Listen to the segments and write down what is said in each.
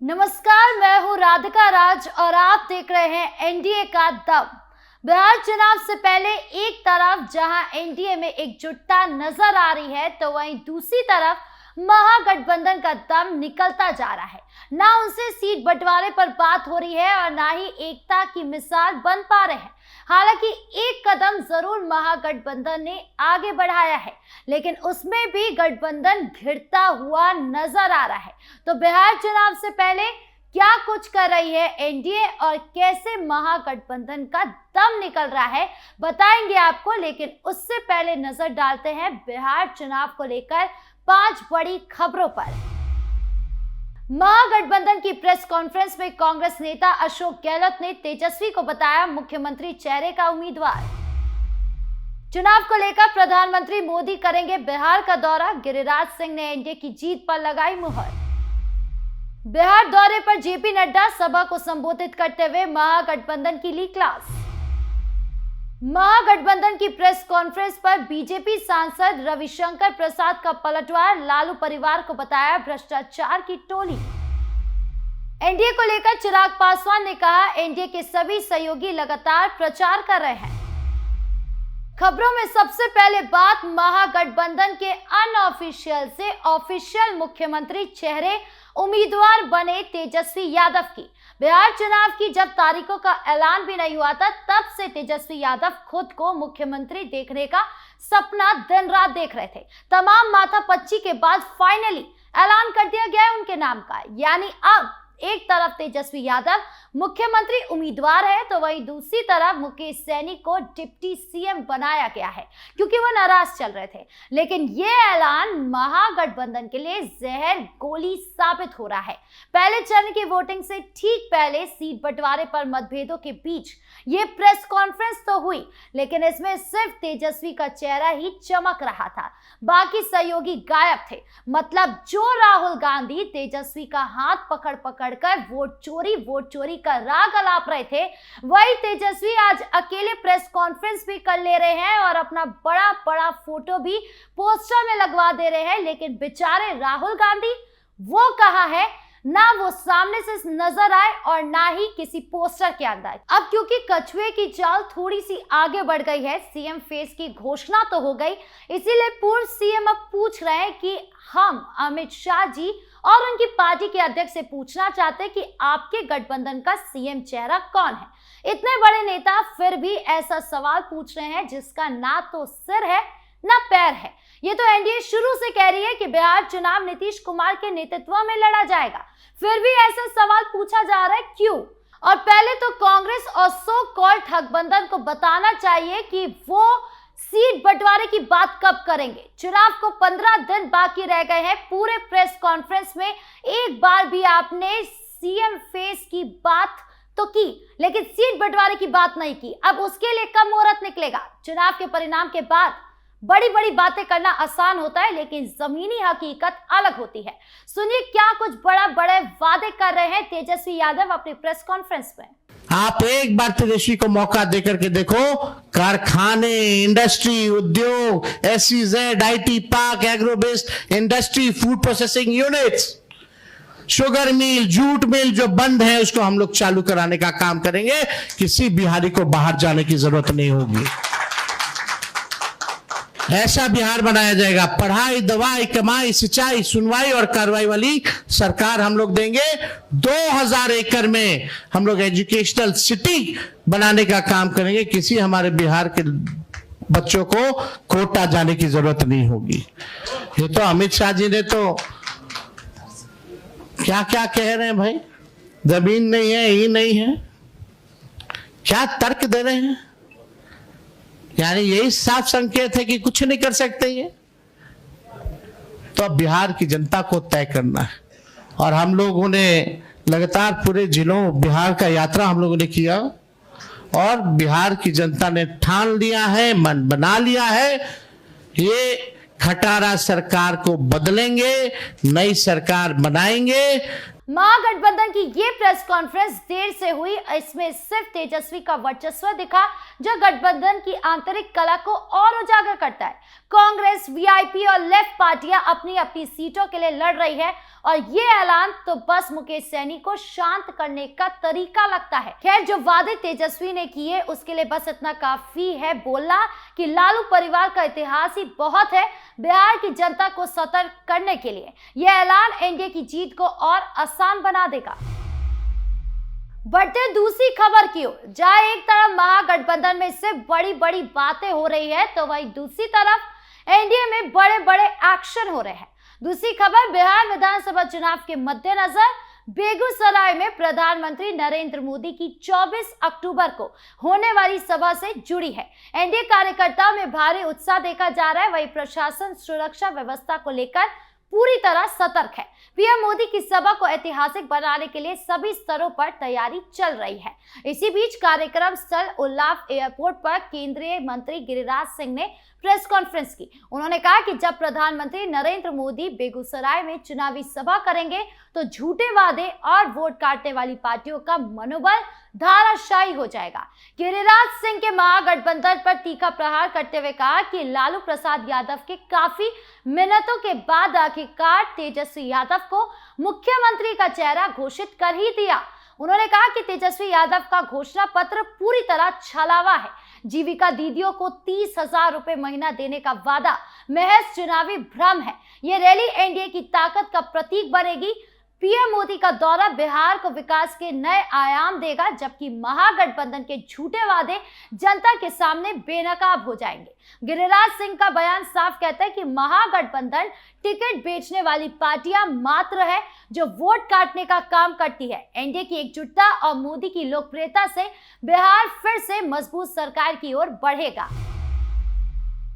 नमस्कार, मैं हूं राधिका राज और आप देख रहे हैं एनडीए का दम। बिहार चुनाव से पहले एक तरफ जहां एनडीए में एकजुटता नजर आ रही है, तो वहीं दूसरी तरफ महागठबंधन का दम निकलता जा रहा है। ना उनसे सीट बंटवारे पर बात हो रही है और ना ही एकता की मिसाल बन पा रहे हैं। हालांकि एक कदम जरूर महागठबंधन ने आगे बढ़ाया है, लेकिन उसमें भी गठबंधन घिरता हुआ नजर आ रहा है। तो बिहार चुनाव से पहले क्या कुछ कर रही है एनडीए और कैसे महागठबंधन का दम निकल रहा है, बताएंगे आपको। लेकिन उससे पहले नजर डालते हैं बिहार चुनाव को लेकर 5 बड़ी खबरों पर। महागठबंधन की प्रेस कॉन्फ्रेंस में कांग्रेस नेता अशोक गहलोत ने तेजस्वी को बताया मुख्यमंत्री चेहरे का उम्मीदवार। चुनाव को लेकर प्रधानमंत्री मोदी करेंगे बिहार का दौरा, गिरिराज सिंह ने एनडीए की जीत पर लगाई मुहर। बिहार दौरे पर जेपी नड्डा, सभा को संबोधित करते हुए महागठबंधन की ली क्लास। महागठबंधन की प्रेस कॉन्फ्रेंस पर बीजेपी सांसद रविशंकर प्रसाद का पलटवार, लालू परिवार को बताया भ्रष्टाचार की टोली। एनडीए को लेकर चिराग पासवान ने कहा एनडीए के सभी सहयोगी लगातार प्रचार कर रहे हैं। खबरों में सबसे पहले बात महागठबंधन के अनऑफिशियल से ऑफिशियल मुख्यमंत्री चेहरे उम्मीदवार बने तेजस्वी यादव की। बिहार चुनाव की जब तारीखों का ऐलान भी नहीं हुआ था, तब से तेजस्वी यादव खुद को मुख्यमंत्री देखने का सपना दिन रात देख रहे थे। तमाम माथापच्ची के बाद फाइनली ऐलान कर दिया गया है उनके नाम का। यानी अब एक तरफ तेजस्वी यादव मुख्यमंत्री उम्मीदवार है, तो वहीं दूसरी तरफ मुकेश सैनी को डिप्टी सीएम बनाया गया है, क्योंकि वो नाराज चल रहे थे। लेकिन ये ऐलान महागठबंधन के लिए जहर गोली साबित हो रहा है। पहले चरण की वोटिंग से ठीक पहले सीट बंटवारे पर मतभेदों के बीच ये प्रेस कॉन्फ्रेंस तो हुई, लेकिन इसमें सिर्फ तेजस्वी का चेहरा ही चमक रहा था, बाकी सहयोगी गायब थे। मतलब जो राहुल गांधी तेजस्वी का हाथ पकड़ कर वोट चोरी का राग अलाप रहे थे, वही तेजस्वी आज अकेले प्रेस कॉन्फ्रेंस भी कर ले रहे हैं और अपना बड़ा बड़ा फोटो भी पोस्टर में लगवा दे रहे हैं। लेकिन बेचारे राहुल गांधी, वो कहाँ है? ना वो सामने से नजर आए और ना ही किसी पोस्टर के अंदर। अब क्योंकि कछुए की चाल थोड़ी सी आगे बढ़ गई है, सीएम फेस की घोषणा तो हो गई, इसीलिए पूर्व सीएम अब पूछ रहे हैं कि हम अमित शाह जी और उनकी पार्टी के अध्यक्ष से पूछना चाहते हैं कि आपके गठबंधन का सीएम चेहरा कौन है। इतने बड़े नेता फिर भी ऐसा सवाल पूछ रहे हैं जिसका ना तो सिर है ना पैर है। ये तो एनडीए शुरू से कह रही है कि बिहार चुनाव नीतीश कुमार के नेतृत्व में लड़ा जाएगा, फिर भी ऐसा सवाल पूछा जा रहा है क्यों? और पहले तो कांग्रेस और सो कॉल्ड गठबंधन को बताना चाहिए कि वो सीट बंटवारे की बात कब करेंगे। चुनाव को 15 दिन बाकी रह गए हैं। पूरे प्रेस कॉन्फ्रेंस में एक बार भी आपने सीएम फेस की बात तो की, लेकिन सीट बंटवारे की बात नहीं की। अब उसके लिए कब मुहूर्त निकलेगा? चुनाव के परिणाम के बाद बड़ी बड़ी बातें करना आसान होता है, लेकिन जमीनी हकीकत अलग होती है। सुनिए क्या कुछ बड़े वादे कर रहे हैं तेजस्वी यादव अपनी प्रेस कॉन्फ्रेंस में। आप एक बार तेजस्वी को मौका देकर के देखो, कारखाने, इंडस्ट्री, उद्योग, SEZ, IT park, agro based industry, food processing units, sugar mill, jute mill जो बंद है उसको हम लोग चालू कराने का काम करेंगे। किसी बिहारी को बाहर जाने की जरूरत नहीं होगी। ऐसा बिहार बनाया जाएगा। पढ़ाई, दवाई, कमाई, सिंचाई, सुनवाई और कार्रवाई वाली सरकार हम लोग देंगे। 2000 एकड़ में हम लोग एजुकेशनल सिटी बनाने का काम करेंगे। किसी हमारे बिहार के बच्चों को कोटा जाने की जरूरत नहीं होगी। ये तो अमित शाह जी ने तो क्या क्या कह रहे हैं भाई, जमीन नहीं है, ही नहीं है, क्या तर्क दे रहे हैं। यानी यही साफ संकेत है कि कुछ नहीं कर सकते ये। तो अब बिहार की जनता को तय करना है, और हम लोगों ने लगातार पूरे जिलों बिहार का यात्रा हम लोगों ने किया, और बिहार की जनता ने ठान लिया है, मन बना लिया है, ये खटारा सरकार को बदलेंगे, नई सरकार बनाएंगे। महागठबंधन की ये प्रेस कॉन्फ्रेंस देर से हुई, इसमें सिर्फ तेजस्वी का वर्चस्व दिखा जो गठबंधन की आंतरिक कला को और उजागर करता है। कांग्रेस, वीआईपी और लेफ्ट पार्टियां अपनी अपनी सीटों के लिए लड़ रही है और ये ऐलान तो बस मुकेश सैनी को शांत करने का तरीका लगता है। खैर, जो वादे तेजस्वी ने किए उसके लिए बस इतना काफी है बोलना कि लालू परिवार का इतिहास ही बहुत है बिहार की जनता को सतर्क करने के लिए। यह ऐलान एनडीए की जीत को और आसान बना देगा। बढ़ते दूसरी खबर की ओर, जहां एक तरफ महागठबंधन में इससे बड़ी बड़ी बातें हो रही है तो वहीं दूसरी तरफ एनडीए में बड़े बड़े एक्शन हो रहे हैं। दूसरी खबर बिहार विधानसभा चुनाव के मद्देनजर बेगूसराय में प्रधानमंत्री नरेंद्र मोदी की 24 अक्टूबर को होने वाली सभा से जुड़ी है। एनडीए कार्यकर्ताओं में भारी उत्साह देखा जा रहा है, वहीं प्रशासन सुरक्षा व्यवस्था को लेकर पूरी तरह सतर्क है। पीएम मोदी की सभा को ऐतिहासिक बनाने के लिए सभी स्तरों पर तैयारी चल रही है। इसी बीच कार्यक्रम स्थल उल्लाफ एयरपोर्ट पर केंद्रीय मंत्री गिरिराज सिंह ने प्रेस कॉन्फ्रेंस की। उन्होंने कहा कि जब प्रधानमंत्री नरेंद्र मोदी बेगूसराय में चुनावी सभा करेंगे तो झूठे वादे और वोट काटने वाली पार्टियों का मनोबल धाराशायी हो जाएगा। गिरिराज सिंह के महागठबंधन पर तीखा प्रहार करते हुए कहा कि लालू प्रसाद यादव के काफी मिन्नतों के बाद आखिरकार तेजस्वी यादव को मुख्यमंत्री का चेहरा घोषित कर ही दिया। उन्होंने कहा कि तेजस्वी यादव का घोषणा पत्र पूरी तरह छलावा है। जीविका दीदियों को 30,000 रुपए महीना देने का वादा महज चुनावी भ्रम है। ये रैली एनडीए की ताकत का प्रतीक बनेगी। पीएम मोदी का दौरा बिहार को विकास के नए आयाम देगा, जबकि महागठबंधन के झूठे वादे जनता के सामने बेनकाब हो जाएंगे। गिरिराज सिंह का बयान साफ कहता है कि महागठबंधन टिकट बेचने वाली पार्टियां मात्र है जो वोट काटने का काम करती है। एनडीए की एकजुटता और मोदी की लोकप्रियता से बिहार फिर से मजबूत सरकार की ओर बढ़ेगा।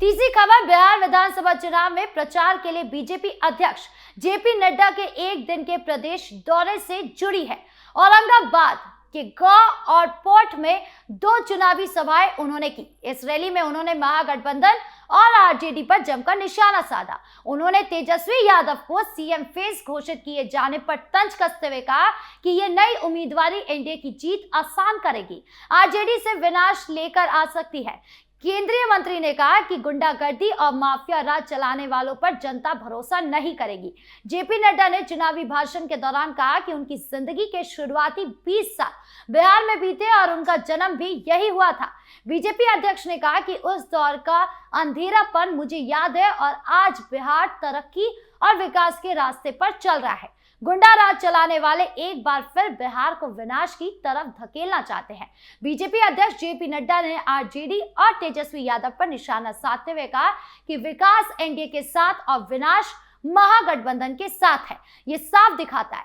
तीसरी खबर बिहार विधानसभा चुनाव में प्रचार के लिए बीजेपी अध्यक्ष जेपी नड्डा के एक दिन के प्रदेश दौरे से जुड़ी है। औरंगाबाद के गांव और पोर्ट में 2 चुनावी सभाएं उन्होंने की। इस रैली में उन्होंने महागठबंधन और आरजेडी पर जमकर निशाना साधा। उन्होंने तेजस्वी यादव को सीएम फेस घोषित किए जाने पर तंज कसते हुए कहा कि ये नई उम्मीदवारी एनडीए की जीत आसान करेगी, आरजेडी से विनाश लेकर आ सकती है। केंद्रीय मंत्री ने कहा कि गुंडागर्दी और माफिया राज चलाने वालों पर जनता भरोसा नहीं करेगी। जेपी नड्डा ने चुनावी भाषण के दौरान कहा कि उनकी जिंदगी के शुरुआती 20 साल बिहार में बीते और उनका जन्म भी यही हुआ था। बीजेपी अध्यक्ष ने कहा कि उस दौर का अंधेरापन मुझे याद है और आज बिहार तरक्की और विकास के रास्ते पर चल रहा है। गुंडा राज चलाने वाले एक बार फिर बिहार को विनाश की तरफ धकेलना चाहते हैं। बीजेपी अध्यक्ष जेपी नड्डा ने आरजेडी और तेजस्वी यादव पर निशाना साधते हुए कहा कि विकास एनडीए के साथ और विनाश महागठबंधन के साथ है। ये साफ दिखाता है।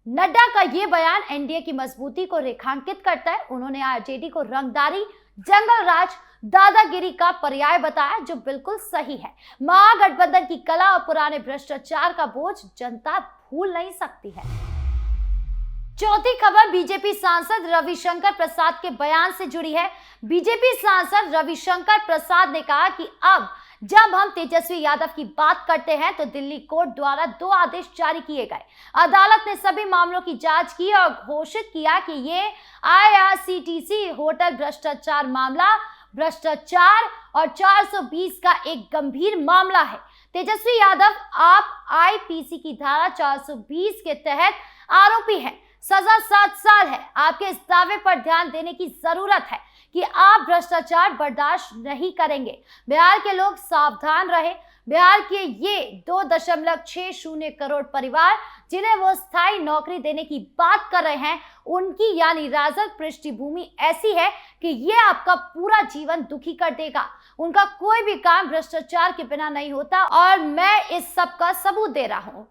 नड्डा का ये बयान एनडीए की मजबूती को रेखांकित करता है। उन्होंने आरजेडी को रंगदारी, जंगल राज, दादागिरी का पर्याय बताया, जो बिल्कुल सही है। महागठबंधन की कला और पुराने भ्रष्टाचार का बोझ जनता भूल नहीं सकती है। चौथी खबर बीजेपी सांसद रविशंकर प्रसाद के बयान से जुड़ी है। बीजेपी सांसद रविशंकर प्रसाद ने कहा कि अब जब हम तेजस्वी यादव की बात करते हैं तो दिल्ली कोर्ट द्वारा 2 आदेश जारी किए गए। अदालत ने सभी मामलों की जांच की और घोषित किया कि ये आईआरसीटीसी होटल भ्रष्टाचार मामला भ्रष्टाचार और 420 का एक गंभीर मामला है। तेजस्वी यादव आप आईपीसी की धारा 420 के तहत आरोपी हैं। सजा 7 साल है। आपके इस दावे पर ध्यान देने की जरूरत है कि आप भ्रष्टाचार बर्दाश्त नहीं करेंगे। बिहार के लोग सावधान रहे। बिहार के ये 2.60 करोड़ परिवार जिन्हें वो स्थायी नौकरी देने की बात कर रहे हैं, उनकी यानी राजग पृष्ठभूमि ऐसी है कि ये आपका पूरा जीवन दुखी कर देगा। उनका कोई भी काम भ्रष्टाचार के बिना नहीं होता और मैं इस सब का सबूत दे रहा हूं।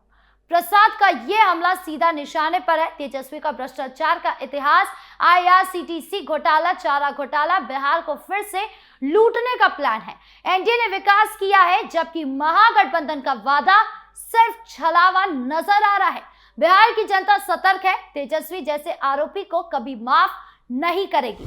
प्रसाद का यह हमला सीधा निशाने पर है। तेजस्वी का भ्रष्टाचार का इतिहास, आईआरसीटीसी घोटाला, चारा घोटाला, बिहार को फिर से लूटने का प्लान है। एनडीए ने विकास किया है, जबकि महागठबंधन का वादा सिर्फ छलावा नजर आ रहा है। बिहार की जनता सतर्क है। तेजस्वी जैसे आरोपी को कभी माफ नहीं करेगी।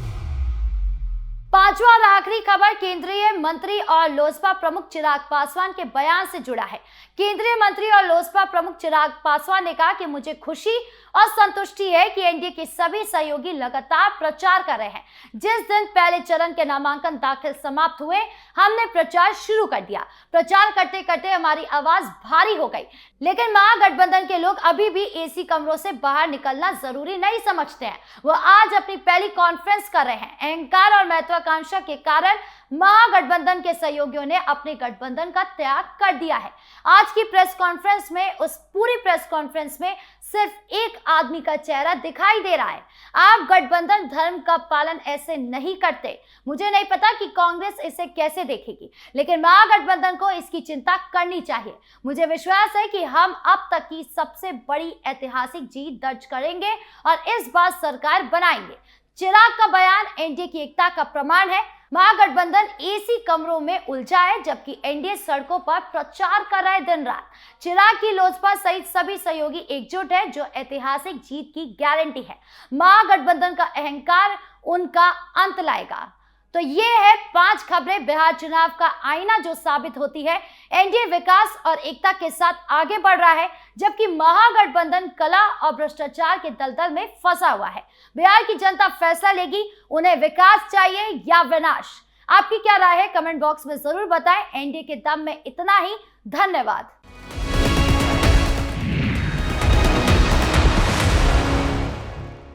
पांचवा और आखिरी खबर केंद्रीय मंत्री और लोजपा प्रमुख चिराग पासवान के बयान से जुड़ा है। केंद्रीय मंत्री और लोजपा प्रमुख चिराग पासवान ने कहा कि मुझे खुशी और संतुष्टि है कि एनडीए के सभी सहयोगी लगातार प्रचार कर रहे हैं। जिस दिन पहले चरण के नामांकन दाखिल समाप्त हुए, हमने प्रचार शुरू कर दिया। प्रचार करते करते हमारी आवाज भारी हो गई, लेकिन महागठबंधन के लोग अभी भी एसी कमरों से बाहर निकलना जरूरी नहीं समझते हैं। वो आज अपनी पहली कॉन्फ्रेंस कर रहे हैं। अहंकार और महत्वाकांक्षा के कारण महागठबंधन के सहयोगियों ने अपने गठबंधन का त्याग कर दिया है। आज की प्रेस कॉन्फ्रेंस में, उस पूरी प्रेस कॉन्फ्रेंस में सिर्फ एक आदमी का चेहरा दिखाई दे रहा है। आप गठबंधन धर्म का पालन ऐसे नहीं करते। मुझे नहीं पता कि कांग्रेस इसे कैसे देखेगी, लेकिन महागठबंधन को इसकी चिंता करनी चाहिए। मुझे विश्वास है कि हम अब तक की सबसे बड़ी ऐतिहासिक जीत दर्ज करेंगे और इस बार सरकार बनाएंगे। चिराग का बयान एनडीए की एकता का प्रमाण है। महागठबंधन एसी कमरों में उलझा है, जबकि एनडीए सड़कों पर प्रचार कर रहा है दिन रात। चिराग की लोजपा सहित सभी सहयोगी एकजुट है, जो ऐतिहासिक जीत की गारंटी है। महागठबंधन का अहंकार उनका अंत लाएगा। तो ये है 5 खबरें बिहार चुनाव का आईना, जो साबित होती है एनडीए विकास और एकता के साथ आगे बढ़ रहा है, जबकि महागठबंधन कला और भ्रष्टाचार के दलदल में फंसा हुआ है। बिहार की जनता फैसला लेगी, उन्हें विकास चाहिए या विनाश। आपकी क्या राय है? कमेंट बॉक्स में जरूर बताएं। एनडीए के दम में इतना ही। धन्यवाद।